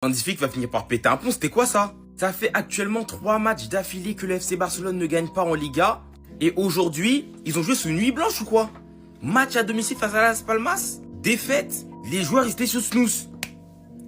Magnifique va finir par péter un pont, c'était quoi ça? Ça fait actuellement 3 matchs d'affilée que le FC Barcelone ne gagne pas en Liga. Et aujourd'hui, ils ont joué sous nuit blanche ou quoi? Match à domicile face à Las Palmas, défaite, les joueurs ils étaient sous snooze.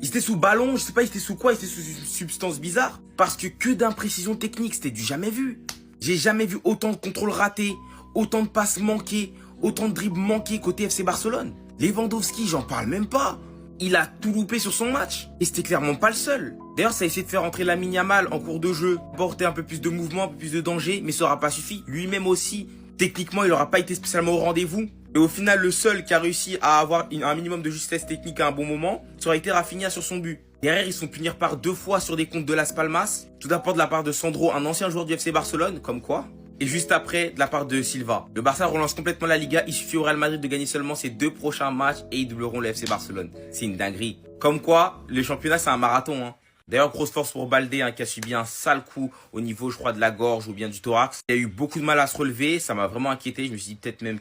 Ils étaient sous ballon, je sais pas, ils étaient sous quoi, ils étaient sous une substance bizarre. Parce que d'imprécision technique, c'était du jamais vu. J'ai jamais vu autant de contrôles ratés, autant de passes manquées, autant de dribbles manqués côté FC Barcelone. Lewandowski, j'en parle même pas. Il a tout loupé sur son match. Et c'était clairement pas le seul. D'ailleurs, ça a essayé de faire entrer Lamine Yamal en cours de jeu, porter un peu plus de mouvement, un peu plus de danger, mais ça aura pas suffi. Lui-même aussi, techniquement, il aura pas été spécialement au rendez-vous. Et au final, le seul qui a réussi à avoir un minimum de justesse technique à un bon moment, ça aurait été Rafinha sur son but. Derrière, ils sont punir par 2 fois sur des comptes de Las Palmas. Tout d'abord de la part de Sandro, un ancien joueur du FC Barcelone, comme quoi. Et juste après, de la part de Silva. Le Barça relance complètement la Liga. Il suffit au Real Madrid de gagner seulement ses 2 prochains matchs et ils doubleront le FC Barcelone. C'est une dinguerie. Comme quoi, le championnat, c'est un marathon. Hein. D'ailleurs, grosse force pour Baldé, hein, qui a subi un sale coup au niveau, je crois, de la gorge ou bien du thorax. Il a eu beaucoup de mal à se relever. Ça m'a vraiment inquiété. Je me suis dit peut-être même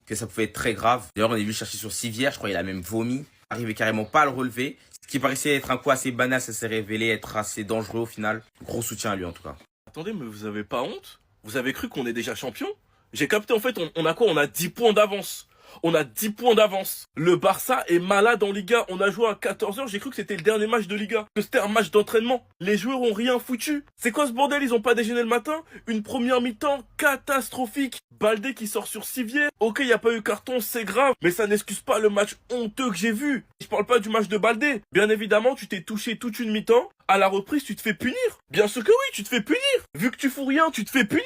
que ça pouvait être très grave. D'ailleurs, on est venu chercher sur Civière. Je crois qu'il a même vomi. Arrivé carrément pas à le relever. Ce qui paraissait être un coup assez banal, ça s'est révélé être assez dangereux au final. Gros soutien à lui en tout cas. Attendez, mais vous avez pas honte? Vous avez cru qu'on est déjà champion? J'ai capté, en fait, on a quoi? On a 10 points d'avance. On a 10 points d'avance. Le Barça est malade en Liga. On a joué à 14h. J'ai cru que c'était le dernier match de Liga. Que c'était un match d'entraînement. Les joueurs ont rien foutu. C'est quoi ce bordel? Ils ont pas déjeuné le matin? Une première mi-temps catastrophique. Baldé qui sort sur Civière. Ok, il n'y a pas eu carton, c'est grave. Mais ça n'excuse pas le match honteux que j'ai vu. Je parle pas du match de Baldé. Bien évidemment, tu t'es touché toute une mi-temps. À la reprise, tu te fais punir. Bien sûr que oui, tu te fais punir. Vu que tu fous rien, tu te fais punir.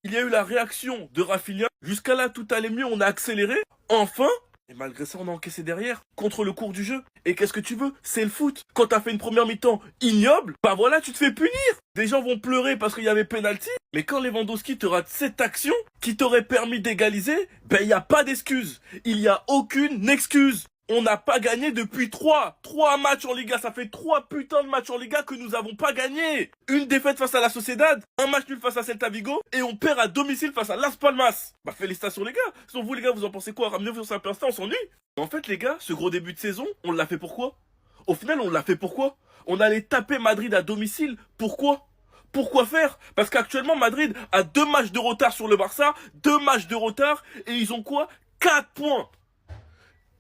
Il y a eu la réaction de Rafinha. Jusqu'à là, tout allait mieux, on a accéléré. Enfin, et malgré ça, on a encaissé derrière, contre le cours du jeu. Et qu'est-ce que tu veux? C'est le foot. Quand t'as fait une première mi-temps ignoble, bah voilà, tu te fais punir. Des gens vont pleurer parce qu'il y avait penalty. Mais quand Lewandowski te rate cette action, qui t'aurait permis d'égaliser, ben il n'y a pas d'excuse. Il n'y a aucune excuse. On n'a pas gagné depuis 3 matchs en Liga. Ça fait 3 putains de matchs en Liga que nous n'avons pas gagné. Une défaite face à la Sociedad, un match nul face à Celta Vigo, et on perd à domicile face à Las Palmas. Bah félicitations les gars. Sinon vous les gars, vous en pensez quoi? Ramenez-vous sur 5 instants, on s'ennuie. En fait les gars, ce gros début de saison, on l'a fait pourquoi? Au final, on l'a fait pourquoi? On allait taper Madrid à domicile. Pourquoi? Pourquoi faire? Parce qu'actuellement Madrid a 2 matchs de retard sur le Barça, 2 matchs de retard, et ils ont quoi? 4 points.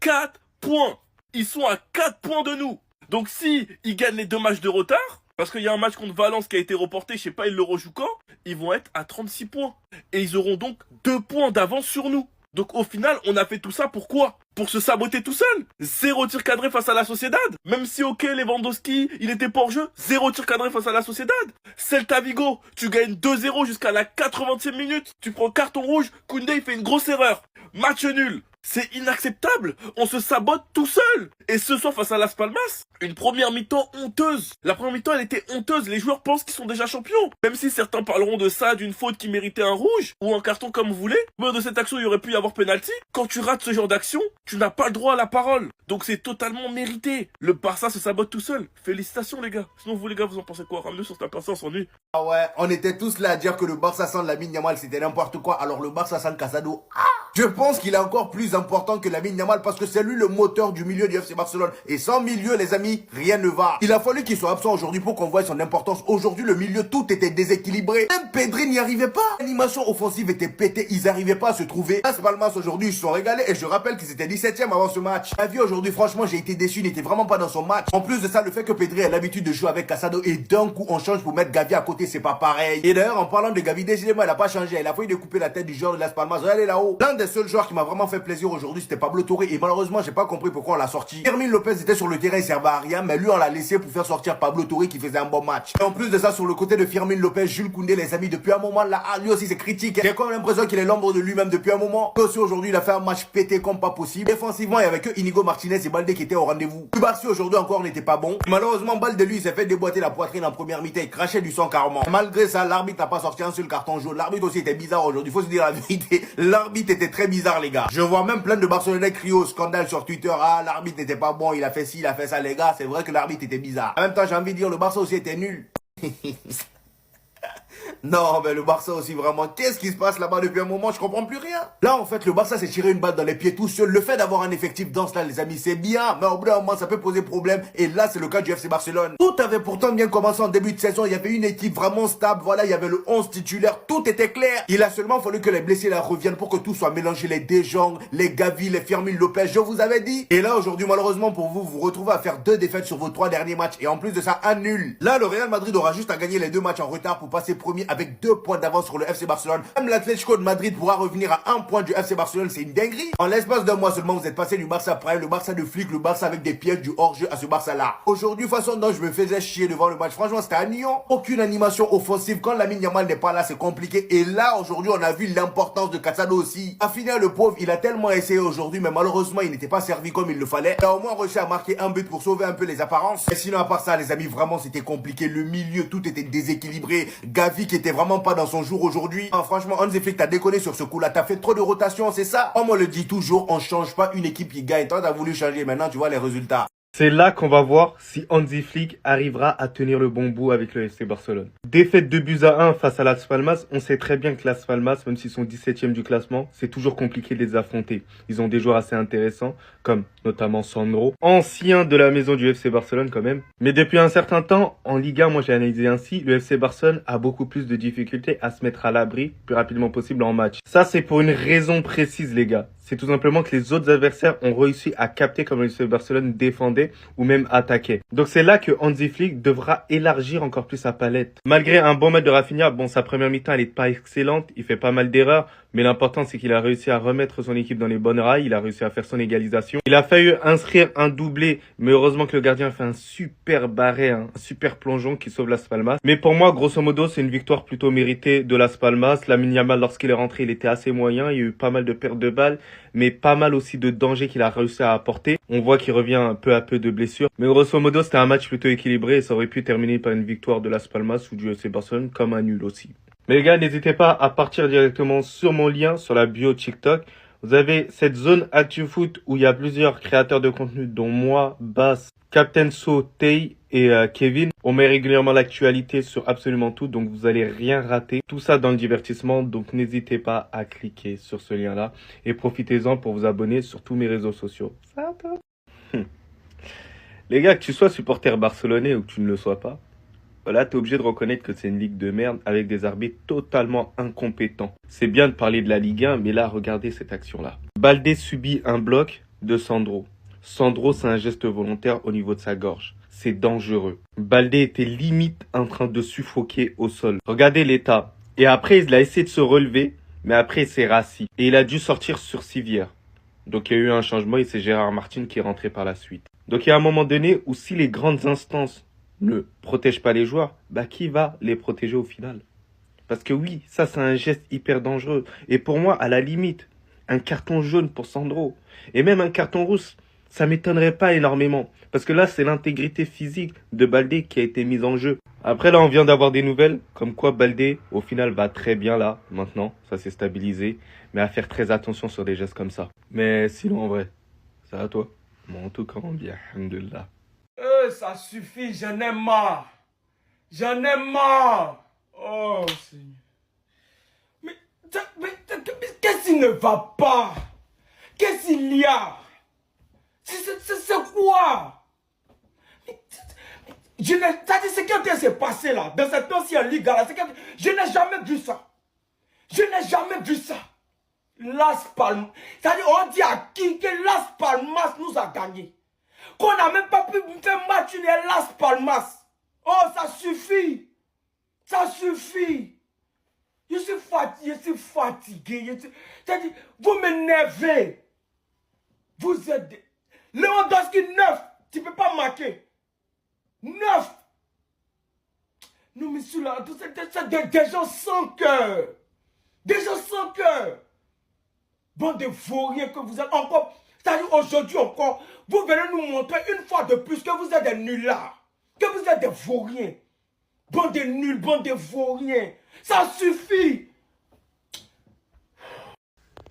4 points. Ils sont à 4 points de nous. Donc si ils gagnent les 2 matchs de retard, parce qu'il y a un match contre Valence qui a été reporté, je sais pas, ils le rejouent quand, ils vont être à 36 points. Et ils auront donc 2 points d'avance sur nous. Donc au final, on a fait tout ça pourquoi? Pour se saboter tout seul. 0 tir cadré face à la Sociedad. Même si ok, Lewandowski, il était pas hors jeu. 0 tir cadré face à la Sociedad. Celta Vigo, tu gagnes 2-0 jusqu'à la 80e minute. Tu prends carton rouge, Koundé il fait une grosse erreur. Match nul. C'est inacceptable. On se sabote tout seul. Et ce soir face à Las Palmas, une première mi-temps honteuse. La première mi-temps, elle était honteuse. Les joueurs pensent qu'ils sont déjà champions. Même si certains parleront de ça, d'une faute qui méritait un rouge ou un carton comme vous voulez. Mais de cette action, il y aurait pu y avoir penalty. Quand tu rates ce genre d'action, tu n'as pas le droit à la parole. Donc c'est totalement mérité. Le Barça se sabote tout seul. Félicitations les gars. Sinon vous les gars, vous en pensez quoi? Ramenez sur ta personne, on s'ennuie. Ah ouais, on était tous là à dire que le Barça sans Lamine Yamal c'était n'importe quoi. Alors le Barça sans Casado, je pense qu'il est encore plus important que Lamine Yamal parce que c'est lui le moteur du milieu du FC Barcelone. Et sans milieu, les amis, rien ne va. Il a fallu qu'il soit absent aujourd'hui pour qu'on voie son importance. Aujourd'hui, le milieu, tout était déséquilibré. Même Pedri n'y arrivait pas. L'animation offensive était pétée. Ils n'arrivaient pas à se trouver. Las Palmas aujourd'hui, ils se sont régalés. Et je rappelle qu'ils étaient 17e avant ce match. La vie aujourd'hui, franchement, j'ai été déçu. Il n'était vraiment pas dans son match. En plus de ça, le fait que Pedri ait l'habitude de jouer avec Casado et d'un coup, on change pour mettre Gavi à côté, c'est pas pareil. Et d'ailleurs, en parlant de Gavi, décidément, il a pas changé. Il a failli découper la tête du joueur de Las Palmas. Regardez là-haut. L'un des seuls joueurs qui m'a vraiment fait plaisir aujourd'hui, c'était Pablo Torre. Et malheureusement, j'ai pas compris pourquoi on l'a sorti. Fermin Lopez était sur le terrain, il servait à rien, mais lui, on l'a laissé pour faire sortir Pablo Torre qui faisait un bon match. Et en plus de ça, sur le côté de Fermin Lopez, Jules Koundé, les amis, depuis un moment là, lui aussi c'est critique. J'ai quand même l'impression qu'il est l'ombre de lui-même depuis un moment. Et aussi aujourd'hui, il a fait un match pété comme pas possible. Défensivement, il y avait que Inigo Martinez et Baldé qui étaient au rendez-vous. Barça aujourd'hui encore n'était pas bon. Malheureusement, Baldé lui, il s'est fait déboîter la poitrine en première mi-temps, il crachait du sang carrément. Malgré ça, l'arbitre n'a pas sorti un seul carton jaune. L'arbitre aussi était bizarre aujourd'hui, faut se dire la vérité. L'arbitre était très bizarre, les gars. Je vois même plein de Barcelonais crier au scandale sur Twitter. Ah, l'arbitre n'était pas bon, il a fait ci, il a fait ça, les gars. C'est vrai que l'arbitre était bizarre. En même temps, j'ai envie de dire, le Barça aussi était nul. Non, mais le Barça aussi, vraiment, qu'est-ce qui se passe là-bas depuis un moment? Je comprends plus rien. Là, en fait, le Barça s'est tiré une balle dans les pieds tout seul. Le fait d'avoir un effectif dense là, les amis, c'est bien, mais au bout d'un moment, ça peut poser problème. Et là, c'est le cas du FC Barcelone. Tout avait pourtant bien commencé en début de saison. Il y avait une équipe vraiment stable. Voilà, il y avait le 11 titulaire. Tout était clair. Il a seulement fallu que les blessés là reviennent pour que tout soit mélangé. Les De Jong, les Gavi, les Firmino Lopez, je vous avais dit. Et là, aujourd'hui, malheureusement pour vous, vous retrouvez à faire 2 défaites sur vos 3 derniers matchs. Et en plus de ça, un nul. Là, le Real Madrid aura juste à gagner les 2 matchs en retard pour passer premier avec 2 points d'avance sur le FC Barcelone. Même l'Atlético de Madrid pourra revenir à 1 point du FC Barcelone. C'est une dinguerie. En l'espace d'un mois seulement, vous êtes passé du Barça Prime, le Barça de flic, le Barça avec des pièges, du hors-jeu à ce Barça-là. Aujourd'hui, façon dont je me faisais chier devant le match, franchement, c'était ennuyant. Aucune animation offensive. Quand Lamine Yamal n'est pas là, c'est compliqué. Et là, aujourd'hui, on a vu l'importance de Casado aussi. À finir, le pauvre, il a tellement essayé aujourd'hui, mais malheureusement, il n'était pas servi comme il le fallait. Il a au moins réussi à marquer un but pour sauver un peu les apparences. Et sinon, à part ça, les amis, vraiment, c'était compliqué. Le milieu, tout était déséquilibré. Gavi qui était vraiment pas dans son jour aujourd'hui. Ah, franchement, Hansi Flick, t'as déconné sur ce coup-là. T'as fait trop de rotation, c'est ça. Comme on le dit toujours, on change pas une équipe qui gagne. Toi, t'as voulu changer. Maintenant, tu vois les résultats. C'est là qu'on va voir si Hansi Flick arrivera à tenir le bon bout avec le FC Barcelone. Défaite 2-1 face à Las Palmas. On sait très bien que Las Palmas, même s'ils sont 17e du classement, c'est toujours compliqué de les affronter. Ils ont des joueurs assez intéressants, comme notamment Sandro, ancien de la maison du FC Barcelone quand même. Mais depuis un certain temps, en Liga, moi j'ai analysé ainsi, le FC Barcelone a beaucoup plus de difficultés à se mettre à l'abri le plus rapidement possible en match. Ça, c'est pour une raison précise, les gars. C'est tout simplement que les autres adversaires ont réussi à capter comment le FC Barcelone défendait ou même attaquait. Donc c'est là que Hansi Flick devra élargir encore plus sa palette. Malgré un bon match de Rafinha, bon, sa première mi-temps elle est pas excellente, il fait pas mal d'erreurs, mais l'important c'est qu'il a réussi à remettre son équipe dans les bonnes rails, il a réussi à faire son égalisation. Il a failli inscrire un doublé, mais heureusement que le gardien fait un super barré, un super plongeon qui sauve Las Palmas. Mais pour moi, grosso modo, c'est une victoire plutôt méritée de Las Palmas. Lamine Yamal, lorsqu'il est rentré, il était assez moyen, il y a eu pas mal de pertes de balles, mais pas mal aussi de dangers qu'il a réussi à apporter. On voit qu'il revient peu à peu de blessures. Mais grosso modo, c'était un match plutôt équilibré et ça aurait pu terminer par une victoire de Las Palmas ou du FC Barcelone comme un nul aussi. Mais les gars, n'hésitez pas à partir directement sur mon lien, sur la bio TikTok. Vous avez cette zone ActuFoot où il y a plusieurs créateurs de contenu, dont moi, Bass, Captain So, Tay et Kevin. On met régulièrement l'actualité sur absolument tout, donc vous allez rien rater. Tout ça dans le divertissement, donc n'hésitez pas à cliquer sur ce lien-là. Et profitez-en pour vous abonner sur tous mes réseaux sociaux. Ça va. Les gars, que tu sois supporter barcelonais ou que tu ne le sois pas, voilà, t'es obligé de reconnaître que c'est une ligue de merde avec des arbitres totalement incompétents. C'est bien de parler de la Ligue 1, mais là, regardez cette action-là. Baldé subit un bloc de Sandro. Sandro, c'est un geste volontaire au niveau de sa gorge. C'est dangereux. Baldé était limite en train de suffoquer au sol. Regardez l'état. Et après, il a essayé de se relever, mais après, il s'est rassis. Et il a dû sortir sur civière. Donc, il y a eu un changement et c'est Gérard Martin qui est rentré par la suite. Donc, il y a un moment donné où si les grandes instances ne protège pas les joueurs, bah qui va les protéger au final? Parce que oui, ça c'est un geste hyper dangereux. Et pour moi, à la limite, un carton jaune pour Sandro. Et même un carton rouge, ça m'étonnerait pas énormément. Parce que là, c'est l'intégrité physique de Baldé qui a été mise en jeu. Après là, on vient d'avoir des nouvelles, comme quoi Baldé, au final, va très bien là, maintenant. Ça s'est stabilisé. Mais à faire très attention sur des gestes comme ça. Mais sinon, en vrai, ça va toi? Bon, en tout cas, on dit alhamdoulilah. Ça suffit, j'en ai marre. J'en ai marre. Oh, Seigneur. Mais qu'est-ce qui ne va pas? Qu'est-ce qu'il y a? C'est quoi? C'est ce qui s'est passé là, dans cette ancienne ligue là. Je n'ai jamais vu ça. Je n'ai jamais vu ça. Las Palmas. C'est-à-dire, on dit à qui que Las Palmas nous a gagné. Qu'on n'a même pas pu faire match nul à Las Palmas. Oh, ça suffit. Ça suffit. Je suis fatigué. C'est-à-dire, vous m'énervez. Vous êtes... Lewandowski 9. Tu ne peux pas marquer. 9. Non, mais celui-là, c'est des gens sans cœur. Des gens sans cœur. Bande de vauriens que vous êtes encore... C'est-à-dire aujourd'hui encore, vous venez nous montrer une fois de plus que vous êtes des nullards, que vous êtes des vauriens. Bande de nuls, bande de vauriens. Ça suffit.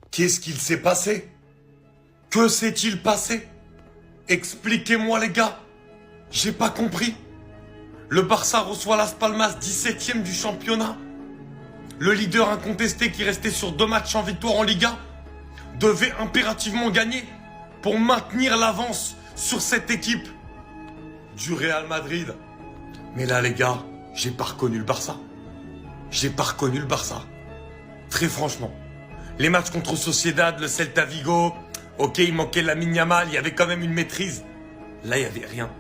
Qu'est-ce qu'il s'est passé? Que s'est-il passé? Expliquez-moi les gars. J'ai pas compris. Le Barça reçoit Las Palmas 17e du championnat. le leader incontesté qui restait sur 2 matchs sans victoire en Liga, devait impérativement gagner pour maintenir l'avance sur cette équipe du Real Madrid. Mais là, les gars, j'ai pas reconnu le Barça. J'ai pas reconnu le Barça. Très franchement. Les matchs contre Sociedad, le Celta Vigo, ok, il manquait Lamine Yamal, il y avait quand même une maîtrise. Là, il y avait rien.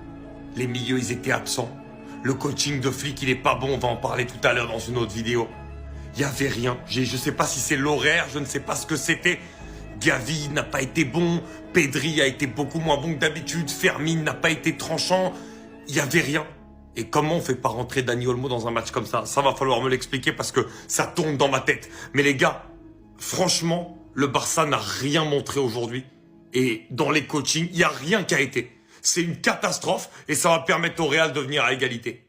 Les milieux, ils étaient absents. Le coaching de Flick, il est pas bon, on va en parler tout à l'heure dans une autre vidéo. Il y avait rien. Je sais pas si c'est l'horaire, je ne sais pas ce que c'était. Gavi n'a pas été bon, Pedri a été beaucoup moins bon que d'habitude, Fermin n'a pas été tranchant. Il y avait rien. Et comment on fait pas rentrer Dani Olmo dans un match comme ça? Ça va falloir me l'expliquer parce que ça tourne dans ma tête. Mais les gars, franchement, le Barça n'a rien montré aujourd'hui. Et dans les coachings, il n'y a rien qui a été. C'est une catastrophe et ça va permettre au Real de venir à égalité.